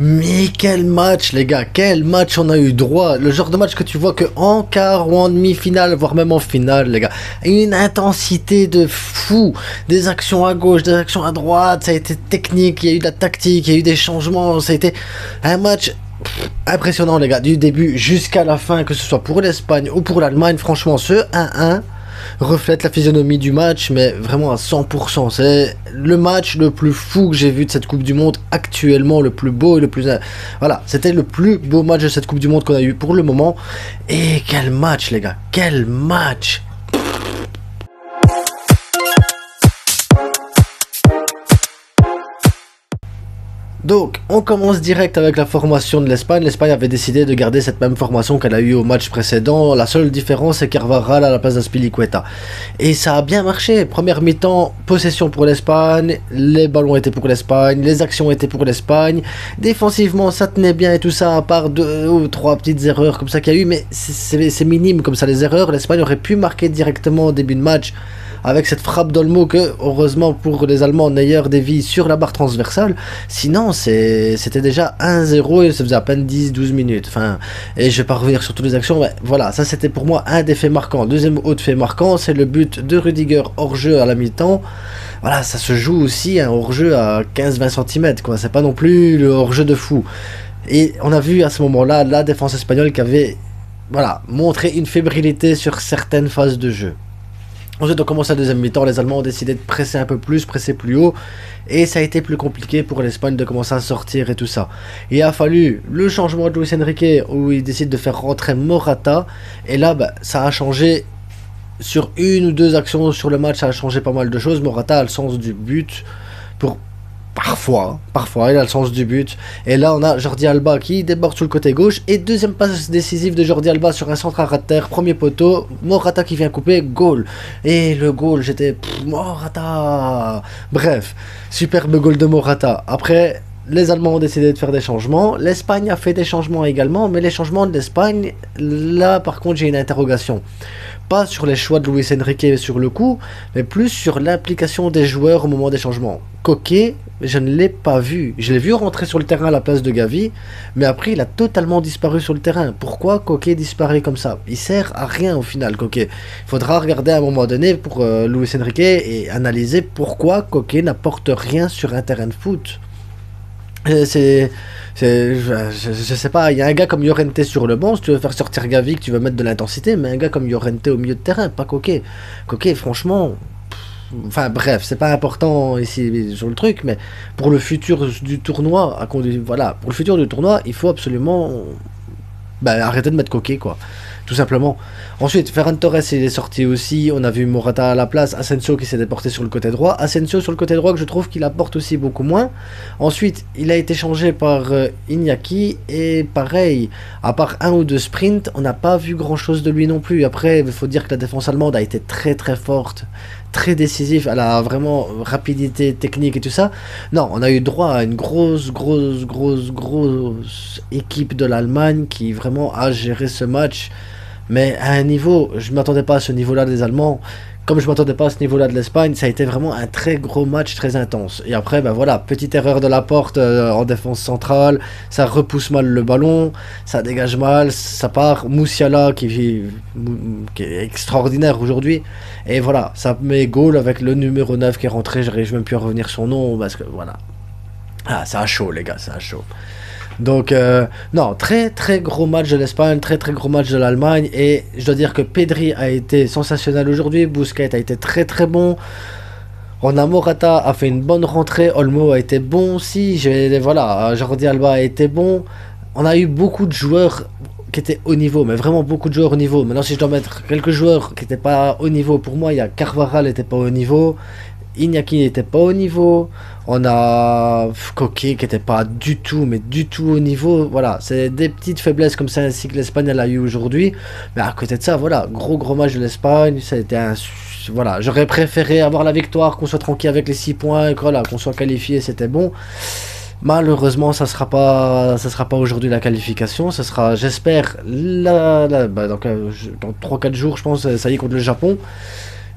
Mais quel match les gars, quel match on a eu droit. Le genre de match que tu vois que en quart ou en demi-finale, voire même en finale les gars. Une intensité de fou. Des actions à gauche, des actions à droite, ça a été technique, il y a eu de la tactique, il y a eu des changements. Ça a été un match impressionnant les gars, du début jusqu'à la fin, que ce soit pour l'Espagne ou pour l'Allemagne. Franchement ce 1-1 reflète la physionomie du match, mais vraiment à 100%. C'est le match le plus fou que j'ai vu de cette Coupe du Monde actuellement, le plus beau et le plus... Voilà, c'était le plus beau match de cette Coupe du Monde qu'on a eu pour le moment. Et quel match les gars, quel match! Donc, on commence direct avec la formation de l'Espagne. L'Espagne avait décidé de garder cette même formation qu'elle a eue au match précédent. La seule différence, c'est Carvajal à la place d'Azpilicueta. Et ça a bien marché. Première mi-temps, possession pour l'Espagne. Les ballons étaient pour l'Espagne. Les actions étaient pour l'Espagne. Défensivement, ça tenait bien et tout ça, à part 2 ou 3 petites erreurs comme ça qu'il y a eu. Mais c'est minime comme ça, les erreurs. L'Espagne aurait pu marquer directement au début de match, avec cette frappe d'Olmo que, heureusement pour les Allemands, Neuer dévie sur la barre transversale. Sinon, c'était déjà 1-0 et ça faisait à peine 10-12 minutes. Enfin, et je vais pas revenir sur toutes les actions, mais voilà, ça c'était pour moi un des faits marquants. Deuxième autre fait marquant, c'est le but de Rudiger hors-jeu à la mi-temps. Voilà, ça se joue aussi un hors-jeu à 15-20 cm, quoi. C'est pas non plus le hors-jeu de fou. Et on a vu à ce moment-là la défense espagnole qui avait, voilà, montré une fébrilité sur certaines phases de jeu. Ensuite, on commence la deuxième mi-temps, les Allemands ont décidé de presser un peu plus, presser plus haut, et ça a été plus compliqué pour l'Espagne de commencer à sortir et tout ça. Il a fallu le changement de Luis Enrique, où il décide de faire rentrer Morata, et là, bah, ça a changé sur une ou deux actions sur le match, ça a changé pas mal de choses. Morata a le sens du but, pour... Parfois, il a le sens du but. Et là, on a Jordi Alba qui déborde sur le côté gauche. Et deuxième passe décisive de Jordi Alba sur un centre à ras de terre. Premier poteau, Morata qui vient couper, goal. Et le goal, j'étais... Morata. Bref, superbe goal de Morata. Après, les Allemands ont décidé de faire des changements. L'Espagne a fait des changements également. Mais les changements de l'Espagne, là, par contre, j'ai une interrogation. Pas sur les choix de Luis Enrique sur le coup, mais plus sur l'implication des joueurs au moment des changements. Koke, je ne l'ai pas vu. Je l'ai vu rentrer sur le terrain à la place de Gavi, mais après il a totalement disparu sur le terrain. Pourquoi Koke disparaît comme ça? Il sert à rien au final, Koke. Il faudra regarder à un moment donné pour Luis Enrique et analyser pourquoi Koke n'apporte rien sur un terrain de foot. Je sais pas, il y a un gars comme Llorente sur le banc, si tu veux faire sortir Gavi, que tu veux mettre de l'intensité, mais un gars comme Llorente au milieu de terrain, pas Koke. Koke, franchement, enfin bref, c'est pas important ici sur le truc, mais pour le futur du tournoi, voilà, pour le futur du tournoi, il faut absolument arrêter de mettre Koke, quoi. Tout simplement. Ensuite, Ferran Torres il est sorti aussi. On a vu Morata à la place. Asensio qui s'est déporté sur le côté droit. Asensio sur le côté droit que je trouve qu'il apporte aussi beaucoup moins. Ensuite, il a été changé par Iñaki. Et pareil, à part un ou deux sprints, on n'a pas vu grand chose de lui non plus. Après, il faut dire que la défense allemande a été très très forte, très décisif, elle a vraiment rapidité technique et tout ça. Non, on a eu droit à une grosse équipe de l'Allemagne qui vraiment a géré ce match, mais à un niveau, je ne m'attendais pas à ce niveau-là des Allemands, comme je ne m'attendais pas à ce niveau-là de l'Espagne. Ça a été vraiment un très gros match, très intense. Et après, voilà, petite erreur de Laporte en défense centrale, ça repousse mal le ballon, ça dégage mal, ça part. Musiala qui est extraordinaire aujourd'hui. Et voilà, ça met goal avec le numéro 9 qui est rentré, j'arrive même plus à revenir son nom, parce que voilà. Ah, ça a chaud les gars, ça a chaud. Donc, non, très très gros match de l'Espagne, très très gros match de l'Allemagne. Et je dois dire que Pedri a été sensationnel aujourd'hui, Busquets a été très très bon. On a Morata a fait une bonne rentrée, Olmo a été bon aussi, voilà, Jordi Alba a été bon. On a eu beaucoup de joueurs qui étaient au niveau, mais vraiment beaucoup de joueurs au niveau. Maintenant, si je dois mettre quelques joueurs qui n'étaient pas au niveau, pour moi, il y a Carvajal n'était pas au niveau, Iñaki n'était pas au niveau, on a Koke qui n'était pas du tout, mais du tout au niveau. Voilà, c'est des petites faiblesses comme ça ainsi que l'Espagne elle a eu aujourd'hui. Mais à côté de ça, voilà, gros match de l'Espagne. Ça a été voilà, j'aurais préféré avoir la victoire, qu'on soit tranquille avec les 6 points, voilà, qu'on soit qualifié, c'était bon. Malheureusement, ça sera pas aujourd'hui la qualification. Ça sera, j'espère, dans 3-4 jours, je pense, ça y est, contre le Japon.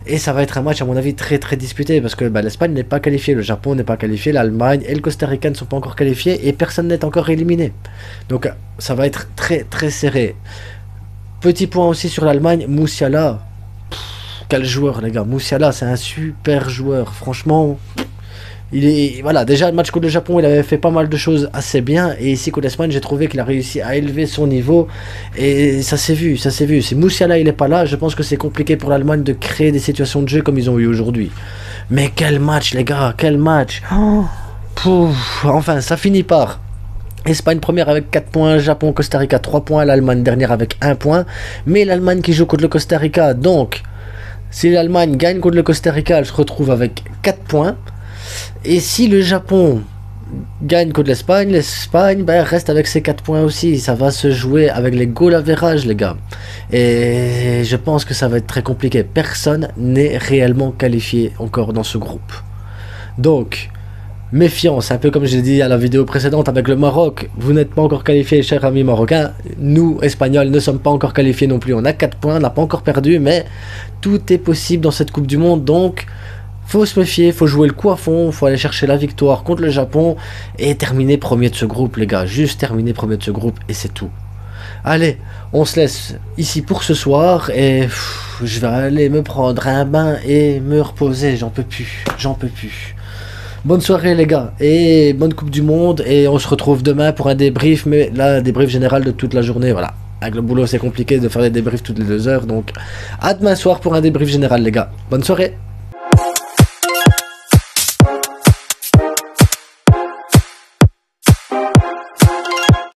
Et ça va être un match à mon avis très très disputé parce que bah, l'Espagne n'est pas qualifiée, le Japon n'est pas qualifié, l'Allemagne et le Costa Rica ne sont pas encore qualifiés et personne n'est encore éliminé. Donc ça va être très très serré. Petit point aussi sur l'Allemagne, Musiala. Quel joueur les gars, Musiala c'est un super joueur, franchement. Il est, voilà, déjà le match contre le Japon, il avait fait pas mal de choses assez bien. Et ici contre l'Espagne, j'ai trouvé qu'il a réussi à élever son niveau. Et ça s'est vu, ça s'est vu. Si Musiala il est pas là, je pense que c'est compliqué pour l'Allemagne de créer des situations de jeu comme ils ont eu aujourd'hui. Mais quel match les gars, quel match. Oh, pouf, enfin, ça finit par Espagne première avec 4 points, Japon, Costa Rica 3 points, l'Allemagne dernière avec 1 point. Mais l'Allemagne qui joue contre le Costa Rica, donc si l'Allemagne gagne contre le Costa Rica, elle se retrouve avec 4 points. Et si le Japon gagne contre l'Espagne, l'Espagne ben, reste avec ses 4 points aussi. Ça va se jouer avec les goal average, les gars. Et je pense que ça va être très compliqué. Personne n'est réellement qualifié encore dans ce groupe. Donc, méfiance, un peu comme j'ai dit à la vidéo précédente avec le Maroc. Vous n'êtes pas encore qualifiés, chers amis marocains. Nous, Espagnols, ne sommes pas encore qualifiés non plus. On a 4 points, on n'a pas encore perdu, mais tout est possible dans cette Coupe du Monde. Donc, faut se méfier, faut jouer le coup à fond, faut aller chercher la victoire contre le Japon et terminer premier de ce groupe, les gars. Juste terminer premier de ce groupe et c'est tout. Allez, on se laisse ici pour ce soir et je vais aller me prendre un bain et me reposer. J'en peux plus, j'en peux plus. Bonne soirée les gars et bonne Coupe du Monde et on se retrouve demain pour un débrief, mais là, un débrief général de toute la journée, voilà. Avec le boulot, c'est compliqué de faire des débriefs toutes les 2 heures, donc à demain soir pour un débrief général les gars. Bonne soirée.